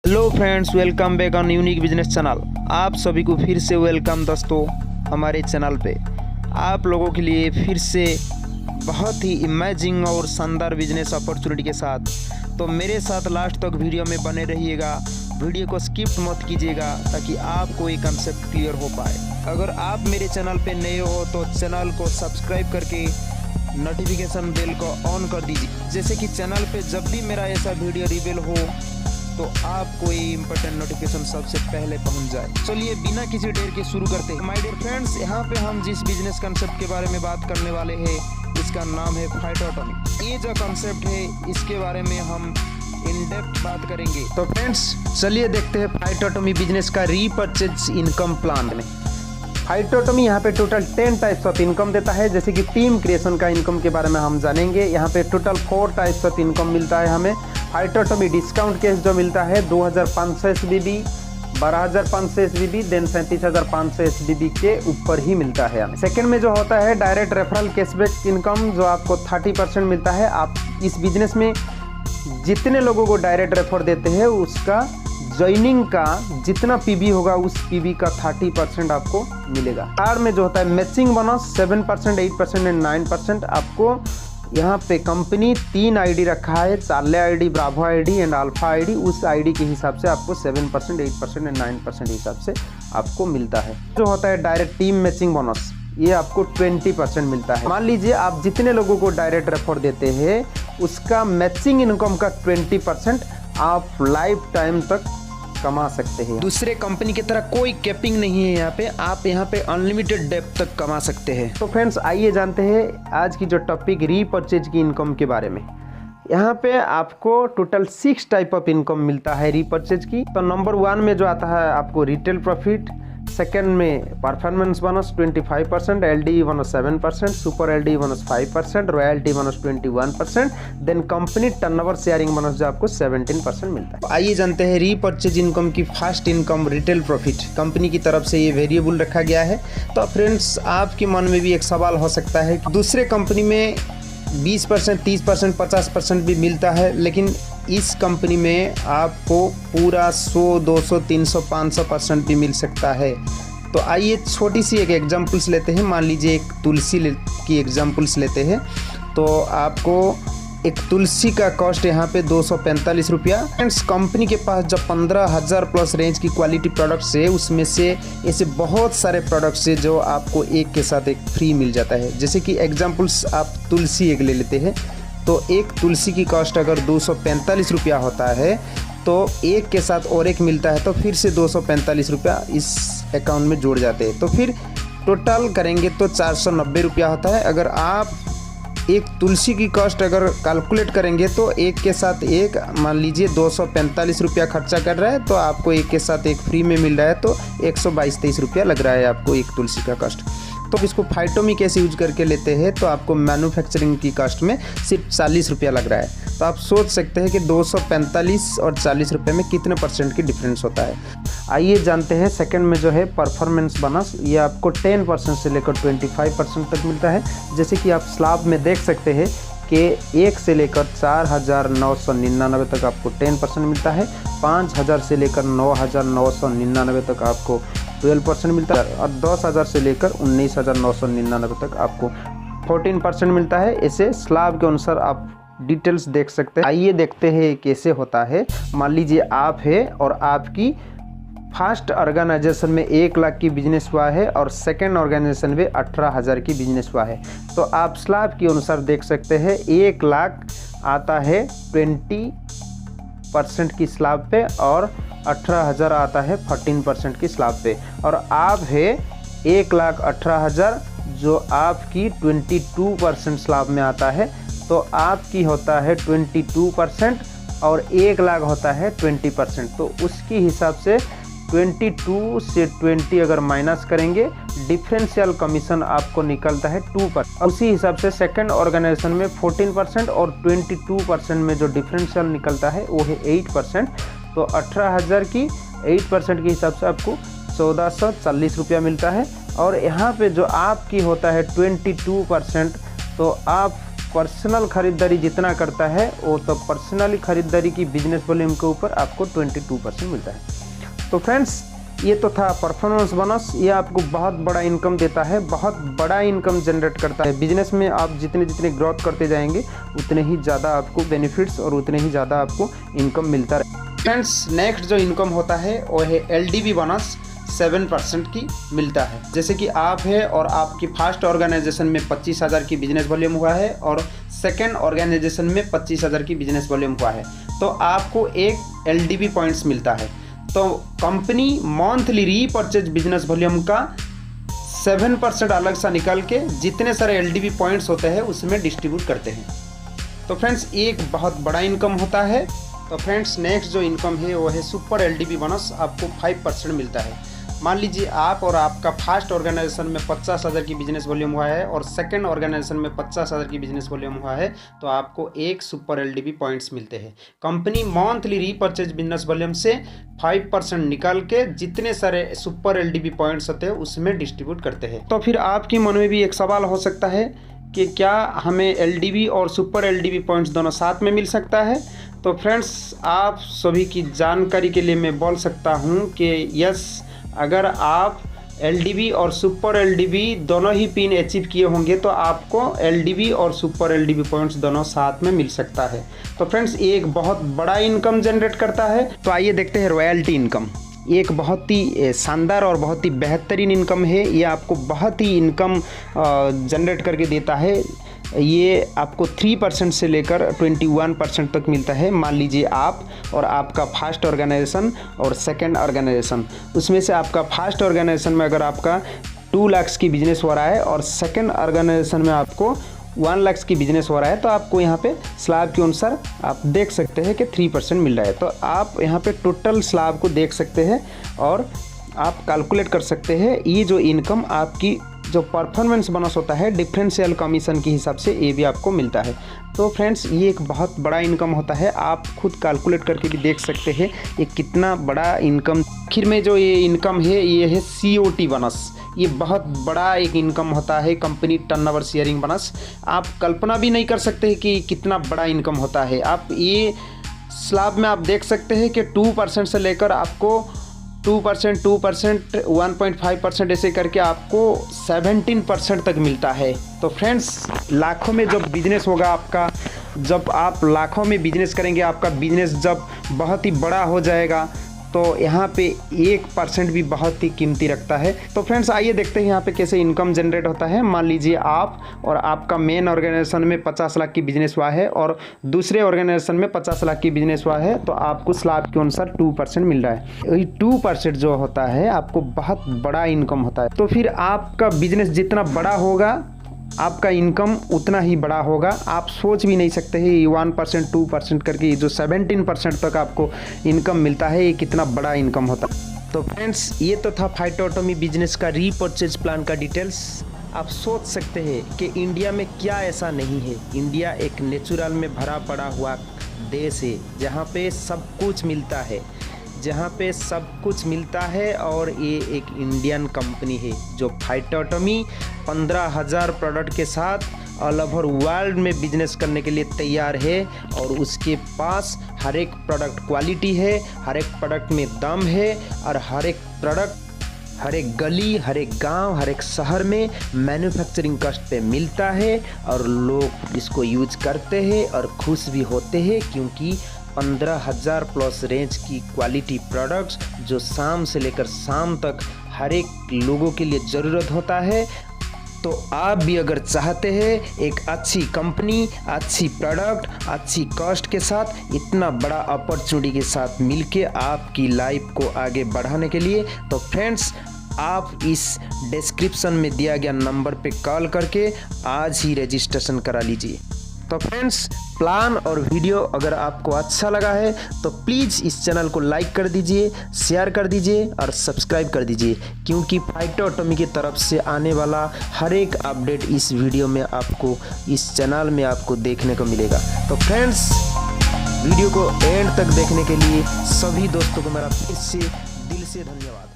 Hello friends, welcome back on unique business channel. आप सभी को फिर से वेलकम दोस्तों हमारे चैनल पे। आप लोगों के लिए फिर से बहुत ही इमेजिंग और शानदार बिजनेस अपॉर्चुनिटी के साथ, तो मेरे साथ लास्ट तक वीडियो में बने रहिएगा। वीडियो को स्किप मत कीजिएगा ताकि आपको ये कंसेप्ट क्लियर हो पाए। अगर आप मेरे चैनल पे नए हो तो चैनल को सब्सक्राइब करके नोटिफिकेशन बेल को ऑन कर दीजिए, जैसे कि चैनल पे जब भी मेरा ऐसा वीडियो रिवील हो तो आपको ये इम्पोर्टेंट नोटिफिकेशन सबसे पहले पहुंच जाए। चलिए बिना किसी देर के शुरू करते हैं। माय डियर फ्रेंड्स, यहाँ पे हम जिस बिजनेस कंसेप्ट के बारे में बात करने वाले हैं इसका नाम है फाइटोटॉमी। ये जो कंसेप्ट है इसके बारे में हम इन डेप्थ बात करेंगे। तो फ्रेंड्स चलिए देखते हैं फाइटोटॉमी बिजनेस का रीपर्चेज इनकम प्लान में। फाइटोटॉमी यहाँ पे टोटल 10 टाइप्स ऑफ इनकम देता है, जैसे कि टीम क्रिएशन का इनकम के बारे में हम जानेंगे। यहाँ पे टोटल 4 टाइप्स ऑफ इनकम मिलता है हमें। फाइटोटॉमी डिस्काउंट केस जो मिलता है 2500 SBB, 12500 SBB, देन 37500 SBB के ऊपर ही मिलता है हमें। सेकेंड में जो होता है डायरेक्ट रेफरल कैशबैक इनकम, जो आपको 30% मिलता है। आप इस बिजनेस में जितने लोगों को डायरेक्ट रेफर देते हैं उसका ज्वाइनिंग का जितना पीबी होगा उस पीबी का 30% आपको मिलेगा। थर्ड में जो होता है मैचिंग बोनस 7%, 8% एंड 9%। आपको यहाँ पे कंपनी 3 आईडी रखा है, Charlie ID, Bravo ID and alpha ID. उस आईडी के हिसाब से आपको 7%, 8% एंड 9% हिसाब से आपको मिलता है। जो होता है डायरेक्ट टीम मैचिंग बोनस, ये आपको 20% मिलता है। मान लीजिए आप जितने लोगों को डायरेक्ट रेफर देते हैं उसका मैचिंग इनकम का 20% आप लाइफ टाइम तक कमा सकते हैं। दूसरे कंपनी की तरह कोई कैपिंग नहीं है यहाँ पे, आप यहाँ पे अनलिमिटेड डेप्थ तक कमा सकते हैं। तो फ्रेंड्स आइए जानते हैं आज की जो टॉपिक रीपर्चेज की इनकम के बारे में। यहाँ पे आपको टोटल 6 टाइप ऑफ इनकम मिलता है रीपर्चेज की। तो नंबर 1 में जो आता है आपको रिटेल प्रॉफिट, सेकेंड में performance bonus 25%, LDE bonus 7%, super LDE bonus 5%, royalty bonus 21%, then company turnover sharing bonus जो आपको 17% मिलता है। आइए जानते हैं रीपर्चेज इनकम की first income retail profit. Company की तरफ से ये वेरिएबल रखा गया है। तो फ्रेंड्स आपके मन में भी एक सवाल हो सकता है कि दूसरे कंपनी में 20%, 30%, 50% भी मिलता है, लेकिन इस कंपनी में आपको पूरा 100, 200, 300, 500% भी मिल सकता है। तो आइए छोटी सी एक एग्जांपल्स लेते हैं। मान लीजिए एक तुलसी की एग्जांपल्स लेते हैं। तो आपको एक तुलसी का कॉस्ट यहाँ पे 245 रुपया। फ्रेंड्स कंपनी के पास जब 15,000 प्लस रेंज की क्वालिटी प्रोडक्ट्स है, उसमें से ऐसे बहुत सारे प्रोडक्ट्स है जो आपको एक के साथ एक फ्री मिल जाता है। जैसे कि एग्जांपल्स आप तुलसी एक ले लेते हैं, तो एक तुलसी की कॉस्ट अगर 245 रुपया होता है तो एक के साथ और एक मिलता है, तो फिर से 245 रुपया इस अकाउंट में जोड़ जाते हैं। तो फिर टोटल करेंगे तो 490 रुपया होता है। अगर आप एक तुलसी की कॉस्ट अगर कैलकुलेट करेंगे तो एक के साथ एक, मान लीजिए 245 रुपया खर्चा कर रहा है तो आपको एक के साथ एक फ्री में मिल रहा है, तो 122-23 रुपया लग रहा है आपको एक तुलसी का कॉस्ट। तो इसको फाइटोमी कैसे यूज करके लेते हैं तो आपको मैन्युफैक्चरिंग की कॉस्ट में सिर्फ 40 रुपया लग रहा है। तो आप सोच सकते हैं कि 245 और 40 रुपये में कितने % की डिफरेंस होता है। आइए जानते हैं सेकंड में जो है परफॉर्मेंस बोनस। ये आपको 10% से लेकर 25% तक मिलता है। जैसे कि आप स्लैब में देख सकते हैं कि 1 से लेकर 4,999 तक आपको 10% मिलता है, 5,000 से लेकर 9,999 तक आपको 12% मिलता है, और 10,000 से लेकर 19,999 तक आपको 14% मिलता है। ऐसे स्लैब के अनुसार आप डिटेल्स देख सकते हैं। आइए देखते हैं कैसे होता है। मान लीजिए आप है और आपकी फर्स्ट ऑर्गेनाइजेशन में 1 लाख की बिजनेस हुआ है और सेकेंड ऑर्गेनाइजेशन में 18,000 की बिजनेस हुआ है। तो आप स्लैब के अनुसार देख सकते हैं 1 लाख आता है 20% की स्लैब पे और 18,000 आता है 14% की स्लैब पे। और आप है 1,18,000 जो आपकी 22% स्लैब में आता है, तो आपकी होता है 22% और 1 लाख होता है 20%। तो उसके हिसाब से 22 से 20 अगर माइनस करेंगे डिफरेंशियल कमीशन आपको निकलता है 2%। उसी हिसाब से सेकंड ऑर्गेनाइजेशन में 14% और 22% में जो डिफरेंशियल निकलता है वो है 8%। तो 18,000 की 8% के हिसाब से आपको 1,440 रुपया मिलता है। और यहाँ पे जो आपकी होता है 22%, तो आप पर्सनल खरीदारी जितना करता है वो तो पर्सनली खरीदारी की बिजनेस वॉल्यूम के ऊपर आपको 22% मिलता है। तो फ्रेंड्स ये तो था परफॉर्मेंस बोनस। ये आपको बहुत बड़ा इनकम देता है, बहुत बड़ा इनकम जनरेट करता है। बिजनेस में आप जितने जितने ग्रोथ करते जाएंगे उतने ही ज़्यादा आपको बेनिफिट्स और उतने ही ज़्यादा आपको इनकम मिलता है। फ्रेंड्स नेक्स्ट जो इनकम होता है वो है LDB बोनस 7% की मिलता है। जैसे कि आप है और आपकी फर्स्ट ऑर्गेनाइजेशन में 25,000 की बिजनेस वॉल्यूम हुआ है और सेकंड ऑर्गेनाइजेशन में 25,000 की बिजनेस वॉल्यूम हुआ है, तो आपको एक LDB पॉइंट्स मिलता है। तो company monthly repurchase business volume का 7% अलग सा निकाल के जितने सारे LDB पॉइंट्स होते हैं उसमें डिस्ट्रीब्यूट करते हैं। तो फ्रेंड्स एक बहुत बड़ा इनकम होता है। तो फ्रेंड्स नेक्स्ट जो इनकम है वो है सुपर LDB बोनस, आपको 5% मिलता है। मान लीजिए आप और आपका फर्स्ट ऑर्गेनाइजेशन में 50,000 की बिजनेस वॉल्यूम हुआ है और सेकंड ऑर्गेनाइजेशन में 50,000 की बिजनेस वॉल्यूम हुआ है, तो आपको एक सुपर LDB पॉइंट्स मिलते हैं। Company monthly repurchase business volume से 5% निकाल के जितने सारे सुपर LDB पॉइंट्स होते हैं उसमें डिस्ट्रीब्यूट करते हैं। तो फिर आपके मन में भी एक सवाल हो सकता है कि क्या हमें LDB और सुपर LDB पॉइंट्स दोनों साथ में मिल सकता है? तो फ्रेंड्स आप सभी की जानकारी के लिए मैं बोल सकता हूं कि यस, अगर आप LDB और सुपर LDB दोनों ही पिन अचीव किए होंगे तो आपको LDB और सुपर LDB पॉइंट्स दोनों साथ में मिल सकता है। तो फ्रेंड्स एक बहुत बड़ा इनकम जनरेट करता है। तो आइए देखते हैं रॉयल्टी इनकम। एक बहुत ही शानदार और बहुत ही बेहतरीन इनकम है। ये आपको बहुत ही इनकम जनरेट करके देता है। ये आपको 3% से लेकर 21% तक मिलता है। मान लीजिए आप और आपका फर्स्ट ऑर्गेनाइजेशन और सेकंड ऑर्गेनाइजेशन, उसमें से आपका फर्स्ट ऑर्गेनाइजेशन में अगर आपका 2 लाख की बिजनेस हो रहा है और सेकंड ऑर्गेनाइजेशन में आपको 1 लाख की बिजनेस हो रहा है, तो आपको यहाँ पे स्लैब के अनुसार आप देख सकते हैं कि 3% मिल रहा है। तो आप यहाँ पे टोटल स्लैब को देख सकते हैं और आप कैलकुलेट कर सकते हैं। ये जो इनकम आपकी जो परफॉर्मेंस बोनस होता है डिफरेंशियल कमीशन के हिसाब से ये भी आपको मिलता है। तो फ्रेंड्स ये एक बहुत बड़ा इनकम होता है। आप खुद कैलकुलेट करके भी देख सकते हैं ये कितना बड़ा इनकम। आखिर में जो ये इनकम है ये है COT बोनस। ये बहुत बड़ा एक इनकम होता है, कंपनी टर्नओवर शेयरिंग बोनस। आप कल्पना भी नहीं कर सकते कि कितना बड़ा इनकम होता है। आप ये स्लैब में आप देख सकते हैं कि 2% से लेकर आपको 2%, 1.5% ऐसे करके आपको 17% तक मिलता है। तो फ्रेंड्स लाखों में जब बिजनेस होगा आपका, जब आप लाखों में बिजनेस करेंगे, आपका बिजनेस जब बहुत ही बड़ा हो जाएगा, तो यहाँ पे 1% भी बहुत ही कीमती रखता है। तो फ्रेंड्स आइए देखते हैं यहाँ पे कैसे इनकम जनरेट होता है। मान लीजिए आप और आपका मेन ऑर्गेनाइजेशन में 50 लाख की बिजनेस हुआ है और दूसरे ऑर्गेनाइजेशन में 50 लाख की बिजनेस हुआ है, तो आपको स्लैब के अनुसार 2% मिल रहा है। वही 2% जो होता है आपको बहुत बड़ा इनकम होता है। तो फिर आपका बिजनेस जितना बड़ा होगा आपका इनकम उतना ही बड़ा होगा। आप सोच भी नहीं सकते हैं 1%, 2% करके जो 17% तक आपको इनकम मिलता है, ये कितना बड़ा इनकम होता है। तो फ्रेंड्स ये तो था फाइटोटॉमी बिजनेस का रीपर्चेज प्लान का डिटेल्स। आप सोच सकते हैं कि इंडिया में क्या ऐसा नहीं है। इंडिया एक नेचुरल में भरा पड़ा हुआ देश है जहाँ पे सब कुछ मिलता है, जहाँ पे सब कुछ मिलता है। और ये एक इंडियन कंपनी है जो फाइटोटॉमी 15,000 प्रोडक्ट के साथ ऑल ओवर वर्ल्ड में बिजनेस करने के लिए तैयार है। और उसके पास हर एक प्रोडक्ट क्वालिटी है, हर एक प्रोडक्ट में दम है और हर एक प्रोडक्ट हर एक गली, हर एक गांव, हर एक शहर में मैन्युफैक्चरिंग कॉस्ट पे मिलता है और लोग इसको यूज करते हैं और खुश भी होते हैं, क्योंकि 15,000 प्लस रेंज की क्वालिटी प्रोडक्ट्स जो शाम से लेकर शाम तक हर एक लोगों के लिए ज़रूरत होता है। तो आप भी अगर चाहते हैं एक अच्छी कंपनी, अच्छी प्रोडक्ट, अच्छी कॉस्ट के साथ इतना बड़ा अपॉर्चुनिटी के साथ मिलके आपकी लाइफ को आगे बढ़ाने के लिए, तो फ्रेंड्स आप इस डिस्क्रिप्शन में दिया गया नंबर पे कॉल करके आज ही रजिस्ट्रेशन करा लीजिए। तो फ्रेंड्स प्लान और वीडियो अगर आपको अच्छा लगा है तो प्लीज़ इस चैनल को लाइक कर दीजिए, शेयर कर दीजिए और सब्सक्राइब कर दीजिए, क्योंकि फाइटोटॉमी की तरफ से आने वाला हर एक अपडेट इस वीडियो में आपको, इस चैनल में आपको देखने को मिलेगा। तो फ्रेंड्स वीडियो को एंड तक देखने के लिए सभी दोस्तों को मेरा फिर से दिल से धन्यवाद।